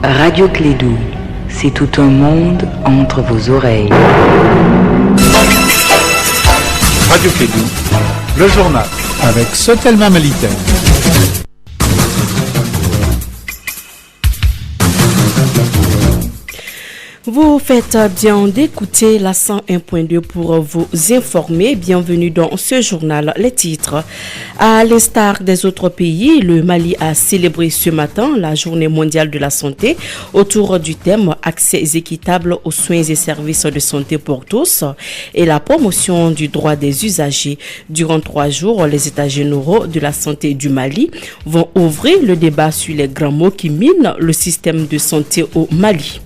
Radio Clédou, c'est tout un monde entre vos oreilles. Radio Clédou, le journal avec Sotelma Malitaire. Vous faites bien d'écouter la 101.2 pour vous informer. Bienvenue dans ce journal. Les titres. À l'instar des autres pays, le Mali a célébré ce matin la Journée mondiale de la santé autour du thème accès équitable aux soins et services de santé pour tous et la promotion du droit des usagers. Durant 3 jours, les États généraux de la santé du Mali vont ouvrir le débat sur les grands mots qui minent le système de santé au Mali.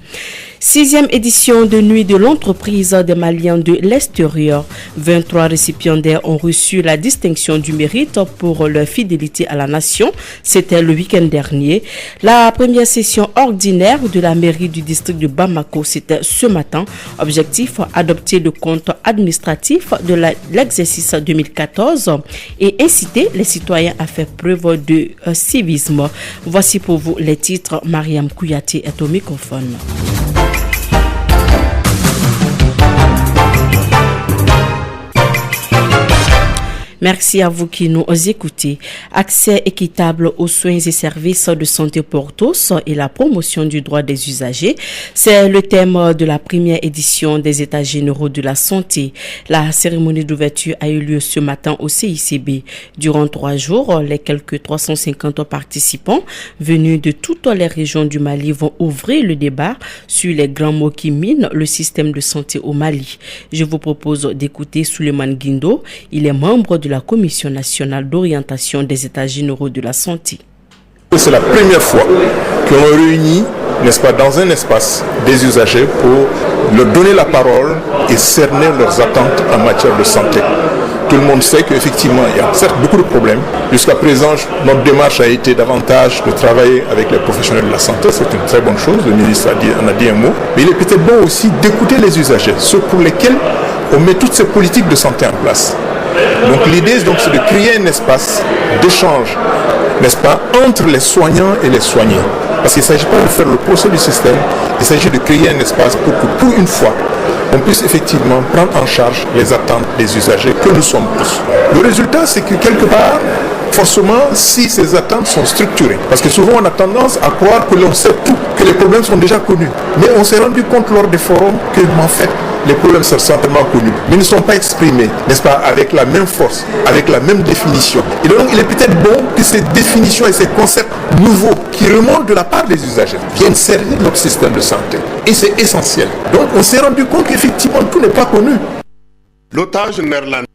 6e édition de nuit de l'entreprise des Maliens de l'extérieur. 23 récipiendaires ont reçu la distinction du mérite pour leur fidélité à la nation. C'était le week-end dernier. La première session ordinaire de la mairie du district de Bamako, c'était ce matin. Objectif, adopter le compte administratif de l'exercice 2014 et inciter les citoyens à faire preuve de civisme. Voici pour vous les titres. Mariam Kouyaté est au microphone. Merci à vous qui nous écoutez. Accès équitable aux soins et services de santé pour tous et la promotion du droit des usagers, c'est le thème de la première édition des États généraux de la santé. La cérémonie d'ouverture a eu lieu ce matin au CICB. Durant 3 jours, les quelques 350 participants venus de toutes les régions du Mali vont ouvrir le débat sur les grands mots qui minent le système de santé au Mali. Je vous propose d'écouter Souleymane Guindo. Il est membre de la Commission nationale d'orientation des États généraux de la santé. C'est la première fois qu'on réunit, n'est-ce pas, dans un espace des usagers pour leur donner la parole et cerner leurs attentes en matière de santé. Tout le monde sait qu'effectivement, il y a certes beaucoup de problèmes. Jusqu'à présent, notre démarche a été davantage de travailler avec les professionnels de la santé. C'est une très bonne chose, le ministre en a dit un mot. Mais il est peut-être bon aussi d'écouter les usagers, ceux pour lesquels on met toutes ces politiques de santé en place. Donc l'idée, c'est de créer un espace d'échange, n'est-ce pas, entre les soignants et les soignés. Parce qu'il ne s'agit pas de faire le procès du système, il s'agit de créer un espace pour que, pour une fois, on puisse effectivement prendre en charge les attentes des usagers que nous sommes tous. Le résultat, c'est que quelque part, forcément, si ces attentes sont structurées, parce que souvent on a tendance à croire que l'on sait tout, que les problèmes sont déjà connus. Mais on s'est rendu compte lors des forums que, en fait, les problèmes sont certainement connus, mais ne sont pas exprimés, n'est-ce pas, avec la même force, avec la même définition. Et donc, il est peut-être bon que ces définitions et ces concepts nouveaux qui remontent de la part des usagers viennent servir notre système de santé. Et c'est essentiel. Donc, on s'est rendu compte qu'effectivement, tout n'est pas connu. L'otage néerlandais.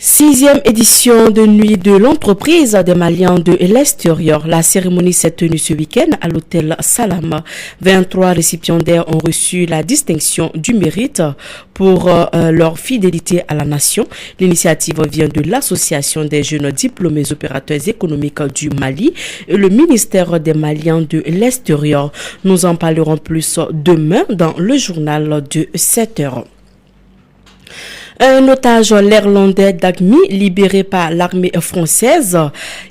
6e édition de nuit de l'entreprise des Maliens de l'extérieur. La cérémonie s'est tenue ce week-end à l'hôtel Salama. 23 récipiendaires ont reçu la distinction du mérite pour leur fidélité à la nation. L'initiative vient de l'Association des jeunes diplômés opérateurs économiques du Mali et le ministère des Maliens de l'extérieur. Nous en parlerons plus demain dans le journal de 7 heures. Un otage néerlandais d'Agmi libéré par l'armée française.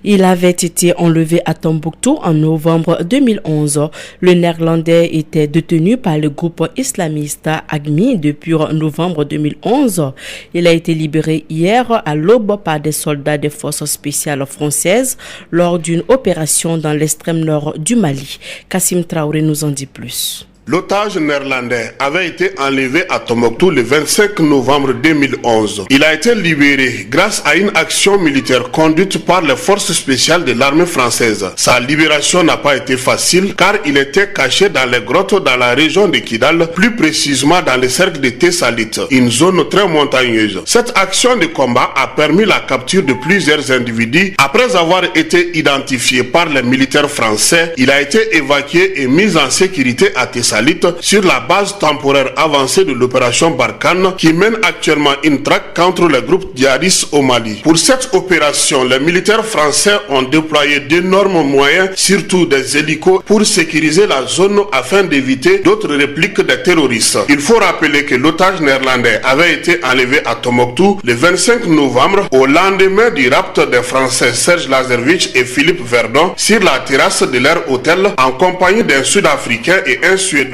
Il avait été enlevé à Tombouctou en novembre 2011. Le néerlandais était détenu par le groupe islamiste Agmi depuis novembre 2011. Il a été libéré hier à l'aube par des soldats des forces spéciales françaises lors d'une opération dans l'extrême nord du Mali. Kassim Traoré nous en dit plus. L'otage néerlandais avait été enlevé à Tombouctou le 25 novembre 2011. Il a été libéré grâce à une action militaire conduite par les forces spéciales de l'armée française. Sa libération n'a pas été facile car il était caché dans les grottes dans la région de Kidal, plus précisément dans le cercle de Tessalit, une zone très montagneuse. Cette action de combat a permis la capture de plusieurs individus. Après avoir été identifié par les militaires français, il a été évacué et mis en sécurité à Tessalit. Salit sur la base temporaire avancée de l'opération Barkhane qui mène actuellement une traque contre les groupes djihadistes au Mali. Pour cette opération, les militaires français ont déployé d'énormes moyens, surtout des hélicos, pour sécuriser la zone afin d'éviter d'autres répliques des terroristes. Il faut rappeler que l'otage néerlandais avait été enlevé à Tombouctou le 25 novembre au lendemain du rapt des Français Serge Lazarevitch et Philippe Verdon sur la terrasse de leur hôtel en compagnie d'un Sud-Africain et un Suédois.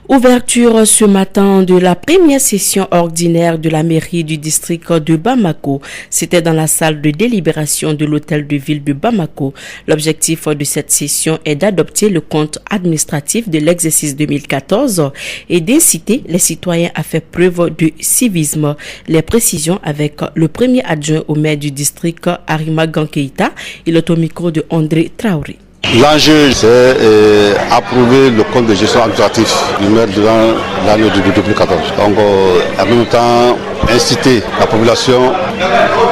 Ouverture ce matin de la première session ordinaire de la mairie du district de Bamako. C'était dans la salle de délibération de l'hôtel de ville de Bamako. L'objectif de cette session est d'adopter le compte administratif de l'exercice 2014 et d'inciter les citoyens à faire preuve de civisme. Les précisions avec le premier adjoint au maire du district, Arima Gankeita, il est au micro de André Traoré. L'enjeu, c'est approuver le compte de gestion administratif du maire durant l'année de 2014. Donc, en même temps, inciter la population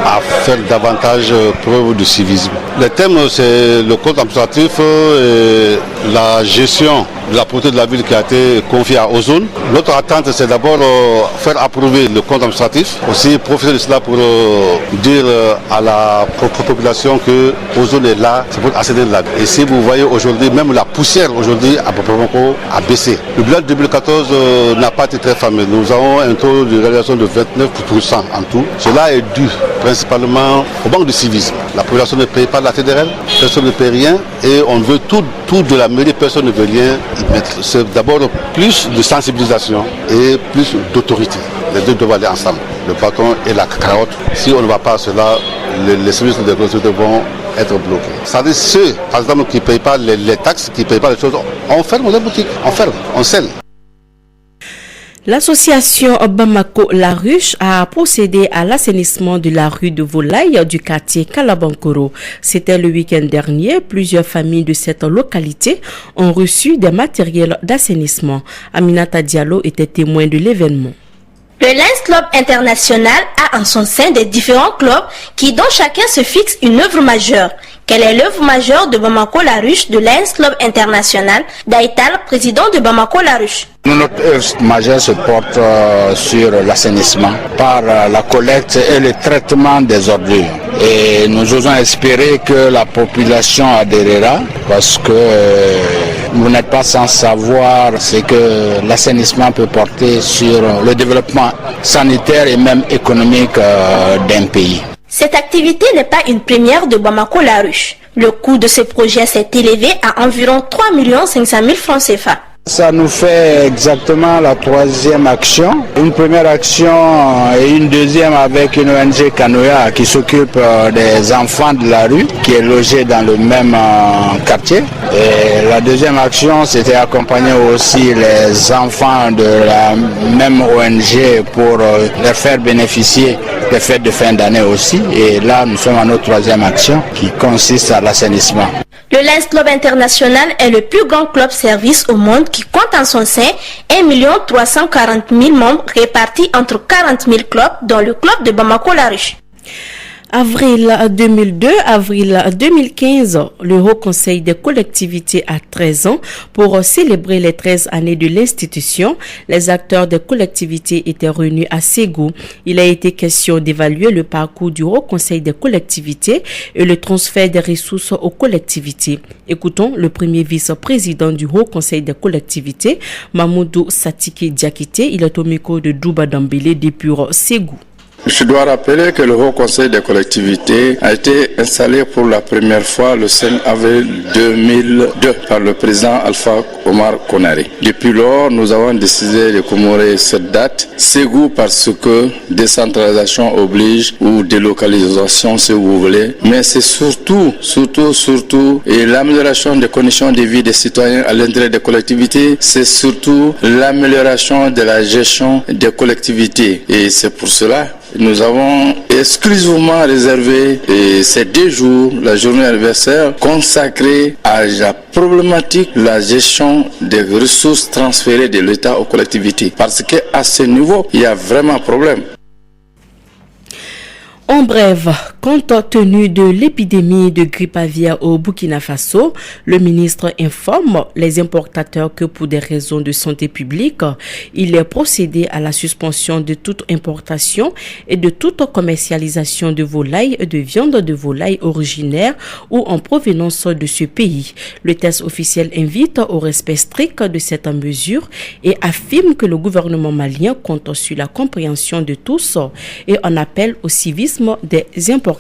à faire davantage preuve de civisme. Le thème, c'est le compte administratif et la gestion de la propriété de la ville qui a été confiée à Ozone. Notre attente, c'est d'abord faire approuver le compte administratif, aussi profiter de cela pour dire à la population que Ozone est là, c'est pour assainir la ville. Et si vous voyez aujourd'hui, même la poussière aujourd'hui à Bamako a baissé. Le bilan de 2014 n'a pas été très fameux. Nous avons un taux de réalisation de 29% en tout. Cela est dû principalement au manque de civisme. La population ne paye pas la TDR, personne ne paye rien et on veut tout de la mairie, personne ne veut rien y mettre. C'est d'abord plus de sensibilisation et plus d'autorité. Les deux doivent aller ensemble, le bâton et la carotte. Si on ne va pas à cela, les services de collectivité vont être bloqués. C'est-à-dire ceux, par exemple, qui ne payent pas les taxes, qui ne payent pas les choses, on ferme les boutiques, on scelle. L'association Bamako-La Ruche a procédé à l'assainissement de la rue de Volaille du quartier Kalabankoro. C'était le week-end dernier. Plusieurs familles de cette localité ont reçu des matériels d'assainissement. Aminata Diallo était témoin de l'événement. Le Lions Club International a en son sein des différents clubs dont chacun se fixe une œuvre majeure. Quelle est l'œuvre majeure de Bamako-La Ruche de Lions Club International? Daïtal, président de Bamako-La Ruche. Notre œuvre majeure se porte sur l'assainissement par la collecte et le traitement des ordures. Et nous osons espérer que la population adhérera parce que vous n'êtes pas sans savoir ce que l'assainissement peut porter sur le développement sanitaire et même économique d'un pays. Cette activité n'est pas une première de Bamako-La Ruche. Le coût de ce projet s'est élevé à environ 3 500 000 francs CFA. Ça nous fait exactement la troisième action. Une première action et une deuxième avec une ONG Canoa qui s'occupe des enfants de la rue, qui est logée dans le même quartier. Et la deuxième action, c'était accompagner aussi les enfants de la même ONG pour les faire bénéficier des fêtes de fin d'année aussi. Et là, nous sommes à notre troisième action qui consiste à l'assainissement. Le Lions Club International est le plus grand club service au monde qui compte en son sein 1 340 000 membres répartis entre 40 000 clubs, dont le club de Bamako-La Ruche. Avril 2002, avril 2015, le Haut Conseil des collectivités a 13 ans. Pour célébrer les 13 années de l'institution, les acteurs des collectivités étaient réunis à Ségou. Il a été question d'évaluer le parcours du Haut Conseil des collectivités et le transfert des ressources aux collectivités. Écoutons le premier vice-président du Haut Conseil des collectivités, Mamoudou Satiki Diakité. Il est au micro de Douba Dambélé depuis Ségou. Je dois rappeler que le Haut Conseil des collectivités a été installé pour la première fois le 5 avril 2002 par le président Alpha Omar Konaré. Depuis lors, nous avons décidé de commémorer cette date, Ségou, parce que décentralisation oblige ou délocalisation si vous voulez, mais c'est surtout et l'amélioration des conditions de vie des citoyens à l'intérieur des collectivités, c'est surtout l'amélioration de la gestion des collectivités et c'est pour cela nous avons exclusivement réservé ces 2 jours, la journée anniversaire, consacrée à la problématique de la gestion des ressources transférées de l'État aux collectivités. Parce qu'à ce niveau, il y a vraiment un problème. En bref, Compte tenu de l'épidémie de grippe aviaire au Burkina Faso, le ministre informe les importateurs que pour des raisons de santé publique, il est procédé à la suspension de toute importation et de toute commercialisation de volailles et de viande de volaille originaire ou en provenance de ce pays. Le texte officiel invite au respect strict de cette mesure et affirme que le gouvernement malien compte sur la compréhension de tous et en appelle au civisme des importateurs.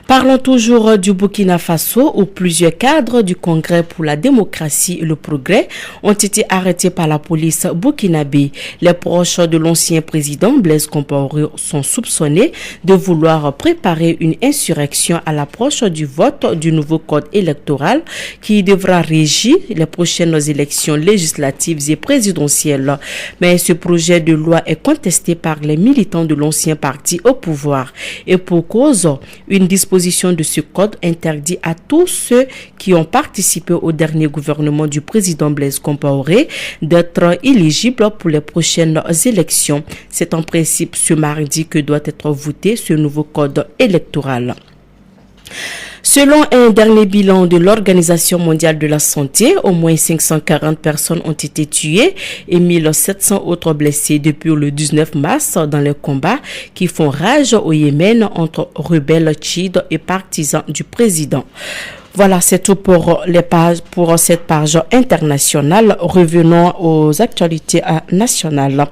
Parlons toujours du Burkina Faso où plusieurs cadres du Congrès pour la démocratie et le progrès ont été arrêtés par la police burkinabé. Les proches de l'ancien président Blaise Compaoré sont soupçonnés de vouloir préparer une insurrection à l'approche du vote du nouveau code électoral qui devra régir les prochaines élections législatives et présidentielles. Mais ce projet de loi est contesté par les militants de l'ancien parti au pouvoir et pour cause, une disposition de ce code interdit à tous ceux qui ont participé au dernier gouvernement du président Blaise Compaoré d'être éligibles pour les prochaines élections. C'est en principe ce mardi que doit être voté ce nouveau code électoral. Selon un dernier bilan de l'Organisation mondiale de la santé, au moins 540 personnes ont été tuées et 1700 autres blessées depuis le 19 mars dans les combats qui font rage au Yémen entre rebelles chiites et partisans du président. Voilà, c'est tout pour cette page internationale. Revenons aux actualités nationales.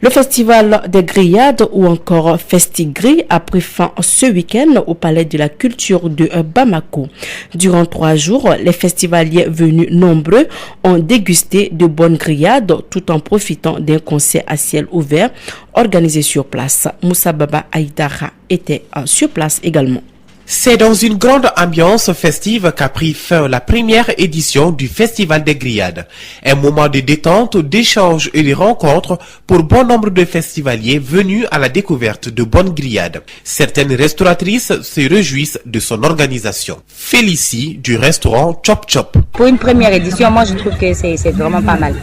Le festival des grillades ou encore Festigri a pris fin ce week-end au Palais de la Culture de Bamako. Durant 3 jours, les festivaliers venus nombreux ont dégusté de bonnes grillades tout en profitant d'un concert à ciel ouvert organisé sur place. Moussa Baba Aïdara était sur place également. C'est dans une grande ambiance festive qu'a pris fin la première édition du Festival des Grillades. Un moment de détente, d'échange et de rencontres pour bon nombre de festivaliers venus à la découverte de bonnes grillades. Certaines restauratrices se réjouissent de son organisation. Félicie du restaurant Chop Chop. Pour une première édition, moi je trouve que c'est vraiment pas mal.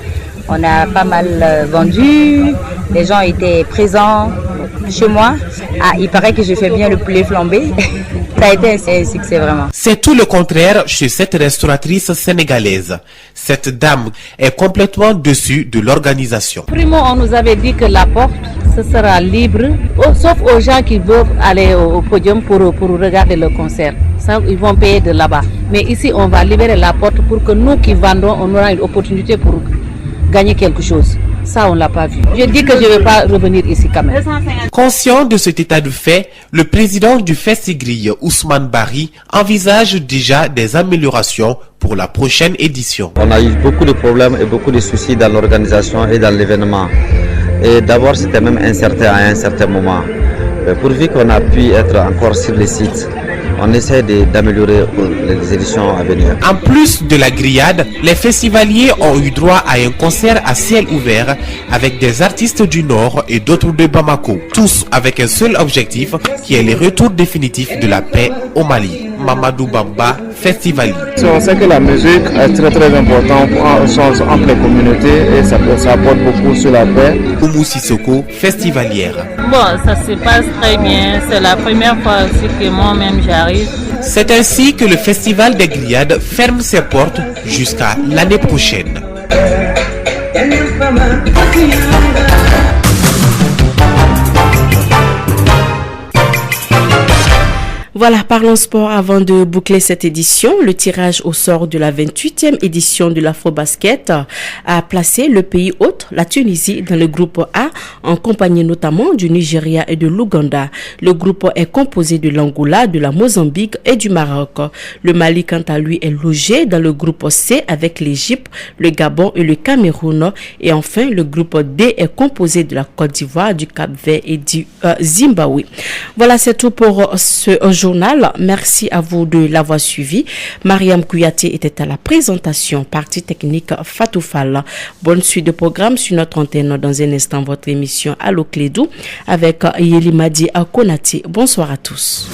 On a pas mal vendu, les gens étaient présents chez moi. Ah, il paraît que je fais bien le poulet flambé. Ça a été un succès vraiment. C'est tout le contraire chez cette restauratrice sénégalaise. Cette dame est complètement déçue de l'organisation. Primo, on nous avait dit que la porte, ce sera libre, sauf aux gens qui veulent aller au podium pour regarder le concert. Ça, ils vont payer de là-bas. Mais ici, on va libérer la porte pour que nous qui vendons, on aura une opportunité pour gagner quelque chose. Ça, on ne l'a pas vu. Je dis que je ne vais pas revenir ici quand même. Conscient de cet état de fait, le président du Festigri, Ousmane Bari, envisage déjà des améliorations pour la prochaine édition. On a eu beaucoup de problèmes et beaucoup de soucis dans l'organisation et dans l'événement. Et d'abord, c'était même incertain à un certain moment. Mais pourvu qu'on a pu être encore sur les sites, on essaie d'améliorer les éditions à venir. En plus de la grillade, les festivaliers ont eu droit à un concert à ciel ouvert avec des artistes du Nord et d'autres de Bamako. Tous avec un seul objectif qui est le retour définitif de la paix au Mali. Mamadou Bamba, festivalier. On sait que la musique est très importante pour un échange entre les communautés et ça apporte beaucoup sur la paix. Oumou Sissoko, festivalière. Bon, ça se passe très bien. C'est la première fois aussi que moi-même j'arrive. C'est ainsi que le Festival des Grillades ferme ses portes jusqu'à l'année prochaine. Voilà, parlons sport avant de boucler cette édition. Le tirage au sort de la 28e édition de l'Afrobasket a placé le pays hôte, la Tunisie, dans le groupe A, en compagnie notamment du Nigeria et de l'Ouganda. Le groupe est composé de l'Angola, de la Mozambique et du Maroc. Le Mali, quant à lui, est logé dans le groupe C avec l'Égypte, le Gabon et le Cameroun. Et enfin, le groupe D est composé de la Côte d'Ivoire, du Cap-Vert et du Zimbabwe. Voilà, c'est tout pour ce journal. Merci à vous de l'avoir suivi. Mariam Kouyaté était à la présentation, partie technique Fatou Fall. Bonne suite de programme sur notre antenne. Dans un instant, votre émission Allo Clédou avec Yelimadi Konati. Bonsoir à tous.